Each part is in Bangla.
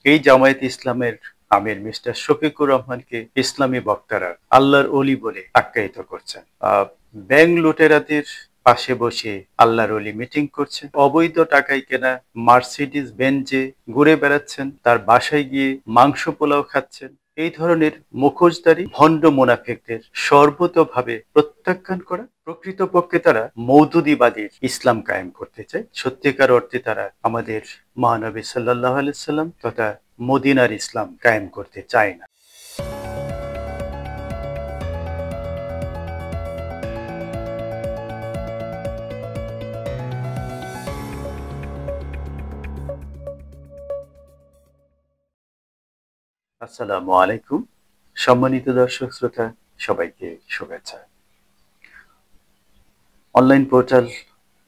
এই জামায়াত ইসলামের আমির মিস্টার শফিকুর রহমানকে ইসলামী বক্তারা আল্লাহর অলি বলে আখ্যায়িত করছেন। ব্যাংক লুটেরাদের পাশে বসে আল্লাহর অলি মিটিং করছেন, অবৈধ টাকায় কেনা মার্সিডিজ বেঞ্জে ঘুরে বেড়াচ্ছেন, তার বাসায় গিয়ে মাংস পোলাও খাচ্ছেন। এই ধরনের মুখোশধারী ভণ্ড মুনাফিকদের সর্বতোভাবে প্রত্যাখ্যান করা। প্রকৃতপক্ষে তারা মওদুদিবাদীর ইসলাম কায়েম করতে চায়। সত্যিকার অর্থে তারা আমাদের মহানবী সাল্লাল্লাহু আলাইহি সাল্লাম তথা মদিনার ইসলাম কায়েম করতে চায় না। আসসালামু আলাইকুম, সম্মানিত দর্শক শ্রোতা, সবাইকে শুভেচ্ছা। অনলাইন পোর্টাল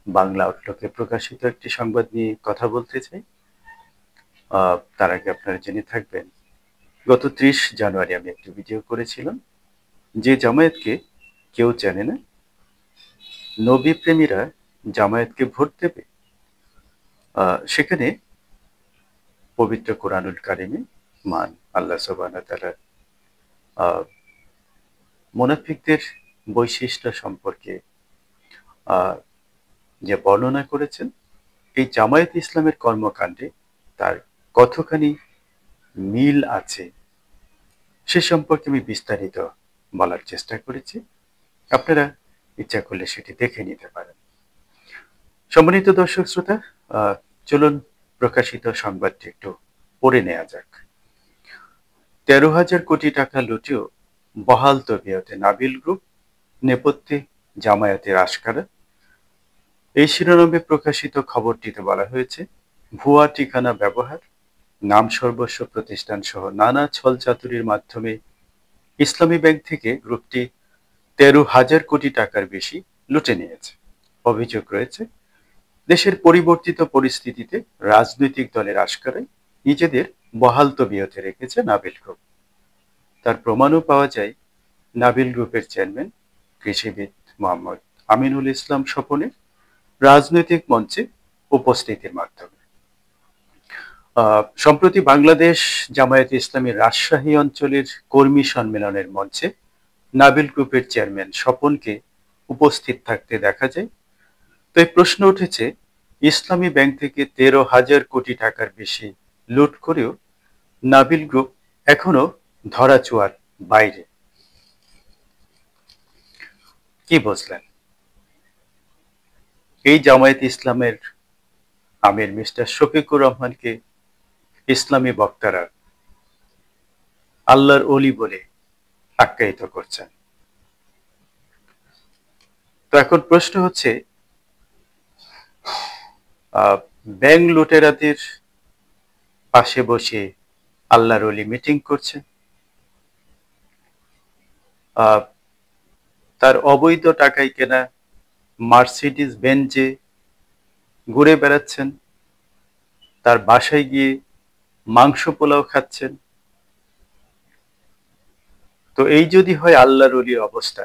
বাংলা আউটলুকে প্রকাশিত একটি সংবাদ নিয়ে কথা বলতে চাই। তার আগে আপনারা জেনে থাকবেন, গত 30 জানুয়ারি আমি একটি ভিডিও করেছিলাম, যে জামায়াতকে কেউ চেনে না, নবী প্রেমীরা জামায়াতকে ভোট দেবে। সেখানে পবিত্র কোরআনুল কারিমে মান আল্লাহ সুবহানাহু ওয়া তাআলা মুনাফিকদের বৈশিষ্ট্য সম্পর্কে যে বর্ণনা করেছেন, এই জামায়াত ইসলামের কর্মকাণ্ডে তার কতখানি মিল আছে সে সম্পর্কে আমি বিস্তারিত বলার চেষ্টা করেছি। আপনারা ইচ্ছা করলে সেটি দেখে নিতে পারেন। সম্মানিত দর্শক শ্রোতা, চলুন প্রকাশিত সংবাদটি একটু পড়ে নেওয়া যাক। 13,000 কোটি টাকা লুটেও বহাল তবিয়তে নাবিল গ্রুপ, নেপথ্যে জামায়াতের আশকারা। এই শিরোনামে প্রকাশিত খবরটিতে বলা হয়েছে, ভুয়া ঠিকানা ব্যবহার, নাম সর্বস্ব প্রতিষ্ঠান সহ নানা ছলচাতুরির মাধ্যমে ইসলামী ব্যাংক থেকে গ্রুপটি 13,000 কোটি টাকার বেশি লুটে নিয়েছে। অভিযোগ রয়েছে, দেশের পরিবর্তিত পরিস্থিতিতে রাজনৈতিক দলের আশকারায় নিজেদের বহাল তবিয়তে রেখেছে নাবিল গ্রুপ। তার প্রমাণও পাওয়া যায় নাবিল গ্রুপের চেয়ারম্যান কৃষিবিদ মোহাম্মদ আমিনুল ইসলাম স্বপনের রাজনৈতিক মঞ্চে উপস্থিতির মাধ্যমে। সম্প্রতি বাংলাদেশ জামায়াতে ইসলামী রাজশাহী অঞ্চলের কর্মী সম্মেলনের মঞ্চে নাবিল গ্রুপের চেয়ারম্যান স্বপনকে উপস্থিত থাকতে দেখা যায়। তো এই প্রশ্ন উঠেছে, ইসলামী ব্যাংক থেকে 13,000 কোটি টাকার বেশি লুট করেও নাবিল গ্রুপ এখনো ধরাছোঁয়ার বাইরে। কি বুঝলেন? এই জামায়াত ইসলামের আমির মিস্টার শফিকুর রহমানকে ইসলামী বক্তারা আল্লাহর অলি বলে আখ্যায়িত করছেন। তো এখন প্রশ্ন হচ্ছে, ব্যাংক লুটেরাদের পাশে বসে আল্লাহর অলি মিটিং করছেন, তার অবৈধ টাকায় কেনা মার্সিডিজ বেঞ্জে ঘুরে বেড়াচ্ছেন, তার বাসায় গিয়ে মাংস পোলাও খাচ্ছেন। তো এই যদি হয় আল্লাহর অলির অবস্থা,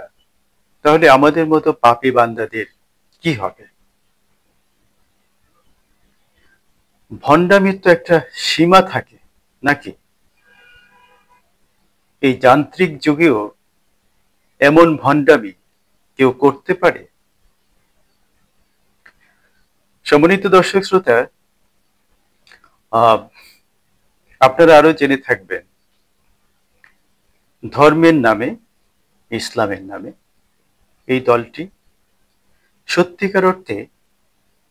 তাহলে আমাদের মতো পাপী বান্দাদের কি হবে? ভণ্ডামির তো একটা সীমা থাকে নাকি? এই যান্ত্রিক যুগেও এমন ভণ্ডামি কেউ করতে পারে? সম্মানিত দর্শক শ্রোতা, আপনারা আরো জেনে থাকবেন, ধর্মের নামে, ইসলামের নামে এই দলটি সত্যিকার অর্থে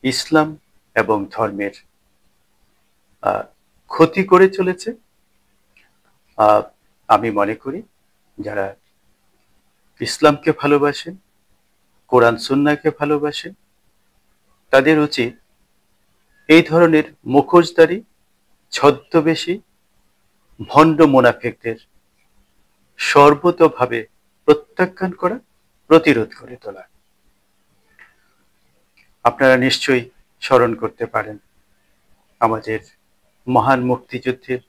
ইসলাম এবং ধর্মের ক্ষতি করে চলেছে। আমি মনে করি, যারা ইসলামকে ভালোবাসেন, কোরআন সুন্নাহকে ভালোবাসেন, তাদের উচিত এই ধরনের মুখোশধারী ছদ্মবেশী ভণ্ড মুনাফিকদের সর্বতোভাবে প্রত্যাখ্যান করা, প্রতিরোধ করে তোলা। আপনারা নিশ্চয়ই স্মরণ করতে পারেন, আমাদের মহান মুক্তিযুদ্ধের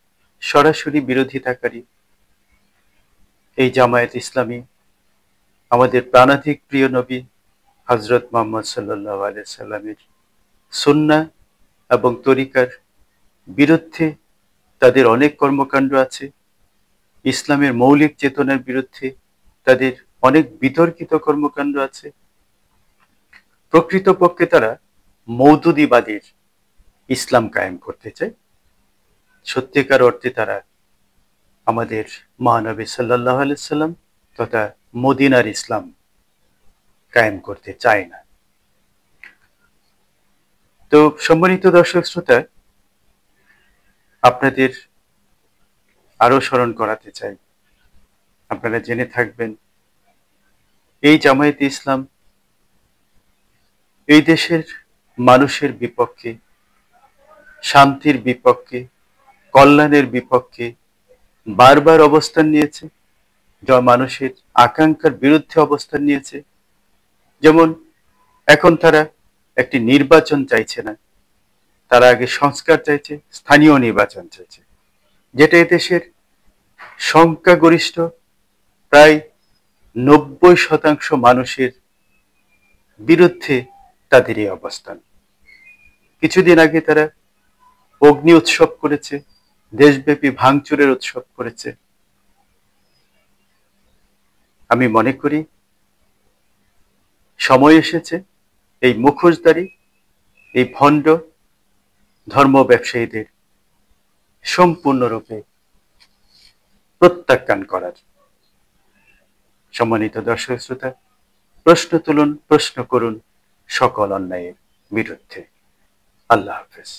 সরাসরি বিরোধিতাকারী এই জামায়াত ইসলামী আমাদের প্রাণাধিক প্রিয় নবী হযরত মুহাম্মদ সাল্লাল্লাহু আলাইহি সাল্লামের সুন্নাহ এবং তরিকার বিরুদ্ধে তাদের অনেক কর্মকাণ্ড আছে। ইসলামের মৌলিক চেতনার বিরুদ্ধে তাদের অনেক বিতর্কিত কর্মকাণ্ড আছে। প্রকৃতপক্ষে তারা মওদুদিবাদীর ইসলাম কায়েম করতে চায়। সত্যিকার অর্থে তারা আমাদের মহানবী সাল্লাল্লাহু আলাইহি সাল্লাম তথা মদিনার ইসলাম কায়েম করতে চায় না। তো সম্মানিত দর্শক শ্রোতা, আপনাদের আরো স্মরণ করাতে চাই, আপনারা জেনে থাকবেন এই জামায়াতে ইসলাম এই দেশের মানুষের বিপক্ষে, শান্তির বিপক্ষে, কল্যাণের বিপক্ষে বারবার অবস্থান নিয়েছে, যা মানুষের আকাঙ্ক্ষার বিরুদ্ধে অবস্থান নিয়েছে। যেমন এখন তারা একটি নির্বাচন চাইছে না, তারা আগে সংস্কার চাইছে, স্থানীয় নির্বাচন চাইছে, যেটা এদেশের সংখ্যাগরিষ্ঠ প্রায় 90% মানুষের বিরুদ্ধে তাদের এই অবস্থান। কিছুদিন আগে তারা অগ্নি উৎসব করেছে, দেশব্যাপী ভাঙচুরের উৎসব করেছে। আমি মনে করি সময় এসেছে এই মুখোশধারী, এই ভণ্ড ধর্ম ব্যবসায়ীদের সম্পূর্ণরূপে প্রত্যাখ্যান করার। সম্মানিত দর্শক শ্রোতা, প্রশ্ন তুলুন, প্রশ্ন করুন সকল অন্যায়ের বিরুদ্ধে। আল্লাহ হাফেজ।